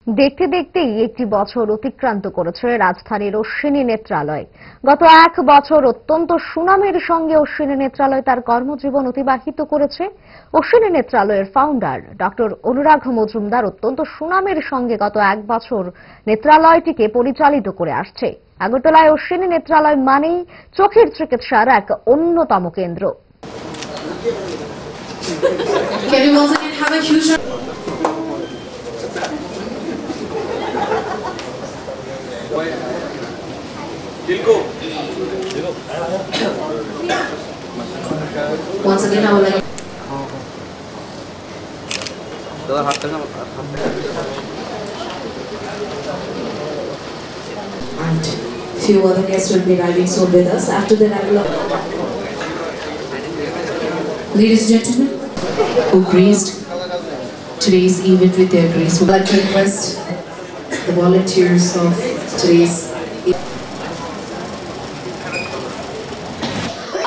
দেখতে দেখতেই একটি বছর অতিক্রান্ত করেছে রাজধানীর অশ্বিনী নেত্রালয়। গত এক বছর অত্যন্ত সুনামের সঙ্গে অশ্বিনী নেত্রালয় তার কর্মজীবন অতিবাহিত করেছে। অশ্বিনী নেত্রালয়ের ফাউন্ডার ডক্টর অনুরাগ মজুমদার অত্যন্ত সুনামের সঙ্গে গত এক বছর নেত্রালয়টিকে পরিচালিত করে আসছে। আগরতলায় অশ্বিনী নেত্রালয় মানেই চোখের চিকিৎসার এক অন্যতম কেন্দ্র। Once again, I would like and few other guests will be arriving soon with us. After that, I will. Ladies and gentlemen, who graced today's event with their grace, would like to request the volunteers of today's.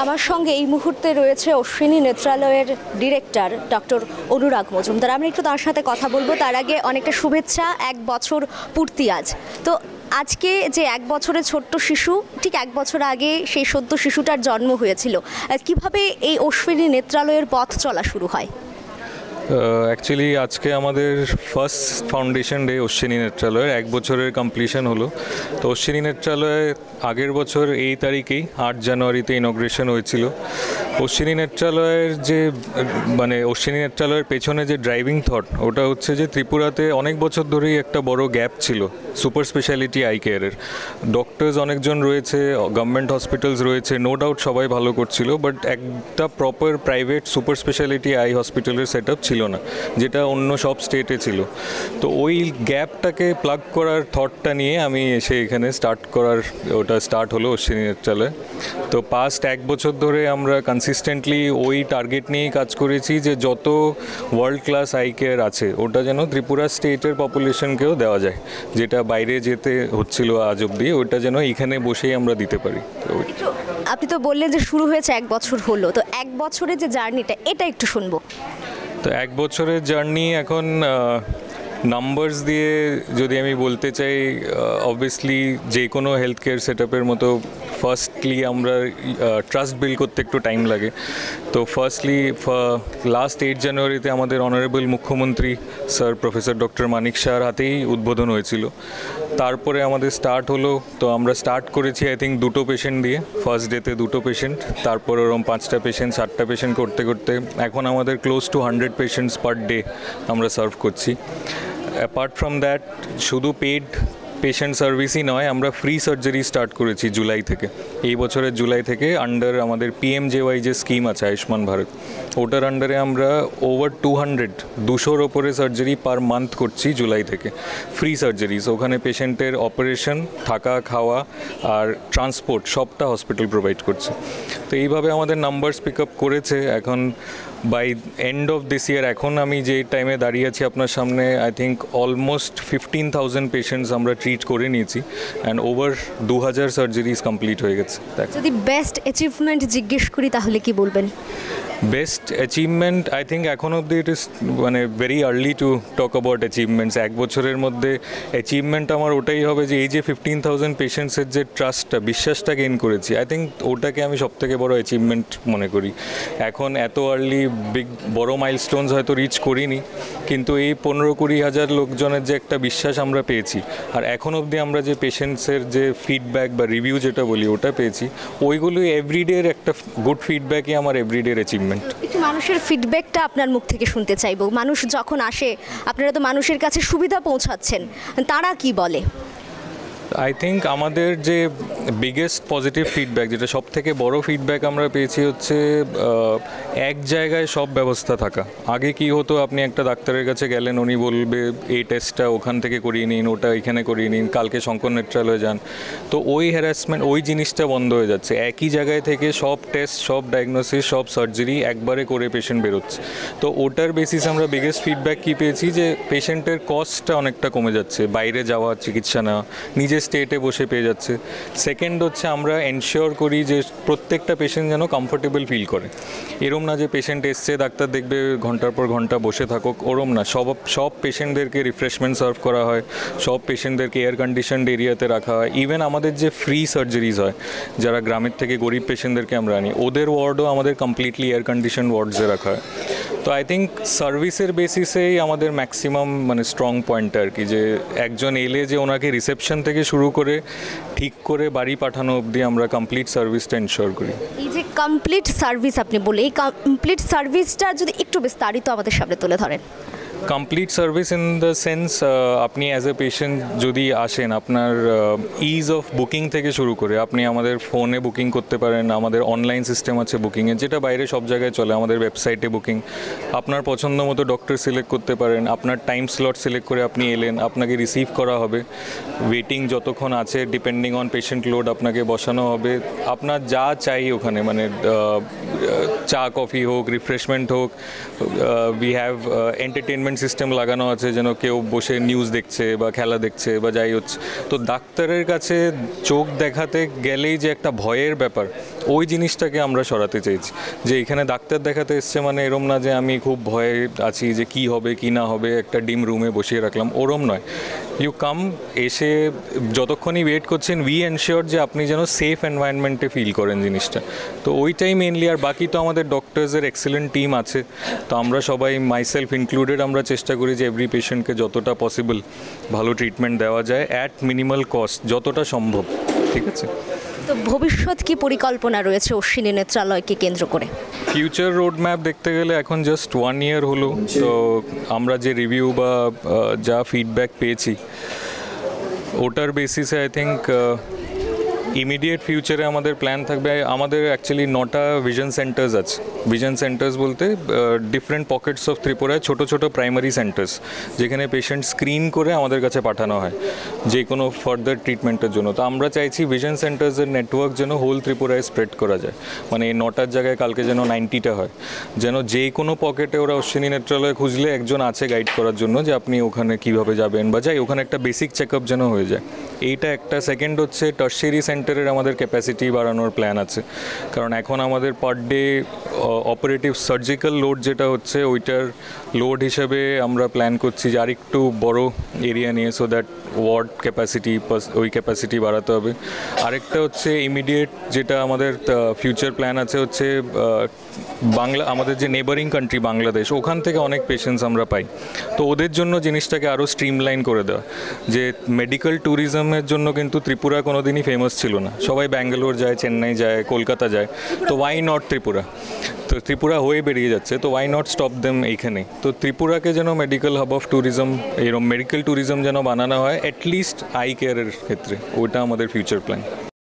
আমার সঙ্গে এই মুহূর্তে রয়েছে Ashwini নেত্রালয়ের director doctor অনুরাগ মজুমদার। আমরা একটু তার সাথে কথা বলবো। তার আগে অনেকটা শুভেচ্ছা, এক বছর পূর্তি আজ। তো আজকে যে এক বছরের ছোট্ট শিশু, ঠিক এক বছর আগে সেই সদ্য শিশুটার জন্ম হয়েছিল, কিভাবে এই অশ্বিনী নেত্রালয়ের পথ চলা শুরু হয়? অ্যাকচুয়ালি আজকে আমাদের ফার্স্ট ফাউন্ডেশন ডে অশ্বিনী নেত্রালয়ের, এক বছরের কমপ্লিশন হলো। তো অশ্বিনী নেত্রালয়ে আগের বছর এই তারিখেই 8 জানুয়ারিতে ইনগ্রেশন হয়েছিল। অশ্বিনী নেত্রালয়ের যে অশ্বিনী নেত্রালয়ের পেছনে যে ড্রাইভিং থট, ওটা হচ্ছে যে ত্রিপুরাতে অনেক বছর ধরেই একটা বড় গ্যাপ ছিল সুপার স্পেশালিটি আই কেয়ারের। ডক্টরস অনেকজন রয়েছে, গভর্নমেন্ট হসপিটালস রয়েছে, নো ডাউট সবাই ভালো করছিল, বাট একটা proper private super speciality I হসপিটালের সেট আপ ছিল না, যেটা অন্য সব স্টেটে ছিল। তো ওই গ্যাপটাকে প্লাগ করার থটটা নিয়ে আমি এসে এখানে ওটা স্টার্ট হলো অশ্বিনী নেত্রালয়। তো পাস্ট এক বছর ধরে আমরা কনসিস্টেন্টলি ওই টার্গেট নিয়েই কাজ করেছি যে যত ওয়ার্ল্ড ক্লাস আই কেয়ার আছে ওটা যেন ত্রিপুরা স্টেটের পপুলেশনকেও দেওয়া যায়, যেটা বাইরে যেতে হচ্ছিল আজ অব্দি, ওটা যেন এখানে বসেই আমরা দিতে পারি। আপনি তো বললেন যে শুরু হয়েছে এক বছর হলো, তো এক বছরের যে জার্নিটা এটা একটু শুনবো। তো এক বছরের জার্নি এখন নাম্বারস দিয়ে যদি আমি বলতে চাই, অবভিয়াসলি যে কোনো হেলথ কেয়ার সেট আপের মতো ফার্স্টলি আমরা ট্রাস্ট বিল্ড করতে একটু টাইম লাগে। তো ফার্স্টলি লাস্ট 8 জানুয়ারিতে আমাদের অনারেবল মুখ্যমন্ত্রী স্যার প্রফেসর ডক্টর মানিক শাহর হাতেই উদ্বোধন হয়েছিল। তারপরে আমাদের স্টার্ট হলো। তো আমরা স্টার্ট করেছি আই থিঙ্ক 2টো পেশেন্ট দিয়ে, ফার্স্ট ডেতে 2টো পেশেন্ট, তারপর ওরকম 5টা পেশেন্ট 7টা পেশেন্ট করতে করতে এখন আমাদের close to 100 patients per day আমরা সার্ভ করছি। অ্যাপার্ট ফ্রম দ্যাট শুধু পেড পেশেন্ট সার্ভিসই নয়, আমরা ফ্রি সার্জারি স্টার্ট করেছি জুলাই থেকে, এই বছরের জুলাই থেকে। আন্ডার আমাদের PMJY যে স্কিম আছে আয়ুষ্মান ভারত, ওটার আন্ডারে আমরা ওভার 200-র ওপরে সার্জারি পার মান্থ করছি জুলাই থেকে, ফ্রি সার্জারিজ। ওখানে পেশেন্টের অপারেশন, থাকা, খাওয়া আর ট্রান্সপোর্ট সবটা হসপিটাল প্রোভাইড করছে। তো এইভাবে আমাদের নাম্বারস পিক আপ করেছে। এখন by end of this year, এখন আমি যে টাইমে দাঁড়িয়ে আছি আপনার সামনে, আই থিঙ্ক অলমোস্ট 15,000 পেশেন্টস আমরা ট্রিট করে নিয়েছি অ্যান্ড ওভার 2000 সার্জারিজ কমপ্লিট হয়ে গেছে। যদি বেস্ট অ্যাচিভমেন্ট জিজ্ঞেস করি তাহলে কি বলবেন? বেস্ট অ্যাচিভমেন্ট আই থিঙ্ক এখন অবধি it is very early to talk about achievements. এক বছরের মধ্যে অ্যাচিভমেন্ট আমার ওটাই হবে যে এই যে 15,000 পেশেন্টসের যে ট্রাস্টটা, বিশ্বাসটা গেইন করেছি, আই থিঙ্ক ওটাকে আমি সবথেকে বড় অ্যাচিভমেন্ট মনে করি। এখন এত আর্লি বড় মাইলস্টোনস হয়তো রিচ করিনি, কিন্তু এই 15-20 হাজার লোকজনের যে একটা বিশ্বাস আমরা পেয়েছি, আর এখন অবধি আমরা যে পেশেন্টসের যে ফিডব্যাক বা রিভিউ যেটা বলি ওটা পেয়েছি, ওইগুলো এভরিডের একটা গুড ফিডব্যাকই আমার এভরিডের অ্যাচিভমেন্ট। একটু মানুষের ফিডব্যাকটা আপনার মুখ থেকে শুনতে চাইবো। মানুষ যখন আসে, আপনারা তো মানুষের কাছে সুবিধা পৌঁছাচ্ছেন, তারা কি বলে? আই থিঙ্ক আমাদের যে বিগেস্ট পজিটিভ ফিডব্যাক, যেটা সব থেকে বড় ফিডব্যাক আমরা পেয়েছি হচ্ছে এক জায়গায় সব ব্যবস্থা থাকা। আগে কি হতো, আপনি একটা ডাক্তারের কাছে গেলেন, উনি বলবে এই টেস্টটা ওখান থেকে করিয়ে নিন, ওটা এখানে করিয়ে নিন, কালকে শঙ্কর নেত্রালয়ে যান। তো ওই হ্যারাসমেন্ট, ওই জিনিসটা বন্ধ হয়ে যাচ্ছে। একই জায়গায় থেকে সব টেস্ট, সব ডায়াগনোসিস, সব সার্জারি একবারে করে পেশেন্ট বেরোচ্ছে। তো ওটার বেসিস আমরা বিগেস্ট ফিডব্যাক কী পেয়েছি যে পেশেন্টের কস্টটা অনেকটা কমে যাচ্ছে, বাইরে যাওয়া, চিকিৎসা নেওয়া, নিজের স্টেটে বসে পেয়ে যাচ্ছে। সেকেন্ড হচ্ছে আমরা এনশিওর করি যে প্রত্যেকটা পেশেন্ট যেন কমফোর্টেবল ফিল করে। এরম না যে পেশেন্ট এসছে ডাক্তার দেখবে ঘন্টার পর ঘন্টা বসে থাকুক, ওরম না। সব পেশেন্টদেরকে রিফ্রেশমেন্ট সার্ভ করা হয়, সব পেশেন্টদেরকে এয়ার কন্ডিশনড এরিয়াতে রাখা হয়। ইভেন আমাদের যে ফ্রি সার্জারিজ হয়, যারা গ্রামের থেকে গরিব পেশেন্টদেরকে আমরা আনি, ওদের ওয়ার্ডও আমাদের কমপ্লিটলি এয়ার কন্ডিশন ওয়ার্ডসে রাখা হয়। তো আই থিঙ্ক সার্ভিসের বেসিসেই আমাদের ম্যাক্সিমাম মানে স্ট্রং পয়েন্টটা আর কি, যে একজন এলে যে ওনাকে রিসেপশন থেকে শুরু করে ঠিক করে বাড়ি পাঠানো অবধি আমরা কমপ্লিট সার্ভিসটা এনশিওর করি। এই যে কমপ্লিট সার্ভিস আপনি বলে, এই কমপ্লিট সার্ভিসটা যদি একটু বিস্তারিত আমাদের সামনে তুলে ধরেন। Complete service in the sense, আপনি অ্যাজ এ পেশেন্ট যদি আসেন, আপনার ইজ অফ বুকিং থেকে শুরু করে আপনি আমাদের ফোনে বুকিং করতে পারেন, আমাদের অনলাইন সিস্টেম আছে বুকিংয়ের, যেটা বাইরে সব জায়গায় চলে, আমাদের ওয়েবসাইটে বুকিং। আপনার পছন্দ মতো ডক্টর সিলেক্ট করতে পারেন, আপনার টাইম স্লট সিলেক্ট করে আপনি এলেন, আপনাকে রিসিভ করা হবে, ওয়েটিং যতক্ষণ আছে ডিপেন্ডিং অন পেশেন্ট লোড আপনাকে বসানো হবে। আপনার যা চাই ওখানে, মানে চা কফি হোক, রিফ্রেশমেন্ট হোক, উই হ্যাভ এন্টারটেনমেন্ট সিস্টেম লাগানো আছে, যেন কেউ বসে নিউজ দেখছে বা খেলা দেখছে বা যাই হচ্ছে। তো ডাক্তারের কাছে চোখ দেখাতে গেলেই যে একটা ভয়ের ব্যাপার, ওই জিনিসটাকে আমরা সরাতে চাইছি। যে এখানে ডাক্তার দেখাতে এসছে মানে এরম না যে আমি খুব ভয়ে আছি যে কি হবে কি না হবে, একটা ডিম রুমে বসিয়ে রাখলাম, ওরম নয়। ইউ কাম, এসে যতক্ষণই ওয়েট করছেন উই এনশিওর যে আপনি যেন সেফ এনভায়রনমেন্টে ফিল করেন জিনিসটা। তো ওইটাই মেনলি। আর বাকি তো আমাদের ডক্টরসের এক্সেলেন্ট টিম আছে, তো আমরা সবাই মাইসেলফ ইনক্লুডেড আমরা চেষ্টা করি যে এভরি পেশেন্টকে যতটা পসিবল ভালো ট্রিটমেন্ট দেওয়া যায় অ্যাট মিনিমাল কস্ট, যতটা সম্ভব। ঠিক আছে। তো ভবিষ্যৎ কি পরিকল্পনা রয়েছে অশ্বিনী নেত্রালয়কে কেন্দ্র করে? ফিউচার রোড ম্যাপ দেখতে গেলে এখন জাস্ট 1 ইয়ার হলো, তো আমরা যে রিভিউ বা যা ফিডব্যাক পেয়েছি ওটার বেসিসে আই থিঙ্ক ইমিডিয়েট ফিউচারে আমাদের প্ল্যান থাকবে। আমাদের অ্যাকচুয়ালি 9টা ভিশন সেন্টার্স আছে। ভিশন সেন্টার্স বলতে ডিফারেন্ট পকেটস অফ ত্রিপুরায় ছোটো ছোটো প্রাইমারি সেন্টার্স, যেখানে পেশেন্ট স্ক্রিন করে আমাদের কাছে পাঠানো হয় যে কোনো ফার্দার ট্রিটমেন্টের জন্য। তো আমরা চাইছি ভিশন সেন্টার্সের নেটওয়ার্ক যেন হোল ত্রিপুরায় স্প্রেড করা যায়, মানে এই 9টার জায়গায় কালকে যেন 90টা হয়, যেন যে কোনো পকেটে ওরা অশ্বিনী নেত্রালয় খুঁজলে একজন আছে গাইড করার জন্য যে আপনি ওখানে কীভাবে যাবেন বা যাই, ওখানে একটা বেসিক চেক আপ যেন হয়ে যায়। এইটা একটা। সেকেন্ড হচ্ছে টার্সিয়ারি সেন্টারের আমাদের ক্যাপাসিটি বাড়ানোর প্ল্যান আছে, কারণ এখন আমাদের per day operative surgical load যেটা হচ্ছে ওইটার লোড হিসেবে আমরা প্ল্যান করছি যে আরেকটু বড় এরিয়া নিয়ে, সো দ্যাট ওয়ার্ড ক্যাপাসিটি ওই ক্যাপাসিটি বাড়াতে হবে। আরেকটা হচ্ছে ইমিডিয়েট যেটা আমাদের ফিউচার প্ল্যান আছে হচ্ছে বাংলা, আমাদের যে নেবারিং কান্ট্রি বাংলাদেশ, ওখান থেকে অনেক পেশেন্টস আমরা পাই, তো ওদের জন্য জিনিসটাকে আরও স্ট্রিমলাইন করে দেওয়া। যে মেডিকেল ট্যুরিজমের জন্য কিন্তু ত্রিপুরা কোনো দিনই ফেমাস ছিল না, সবাই ব্যাঙ্গালোর যায়, চেন্নাই যায়, কলকাতা যায়, তো ওয়াই নট ত্রিপুরা? তো ত্রিপুরা হয়ে বেরিয়ে যাচ্ছে, তো ওয়াই নট স্টপ দেম এইখানে। তো ত্রিপুরাকে যেন মেডিকেল হাব অফ ট্যুরিজম, এরকম মেডিকেল ট্যুরিজম যেন বানানো হয় অ্যাটলিস্ট আই কেয়ারের ক্ষেত্রে, ওইটা আমাদের ফিউচার প্ল্যান।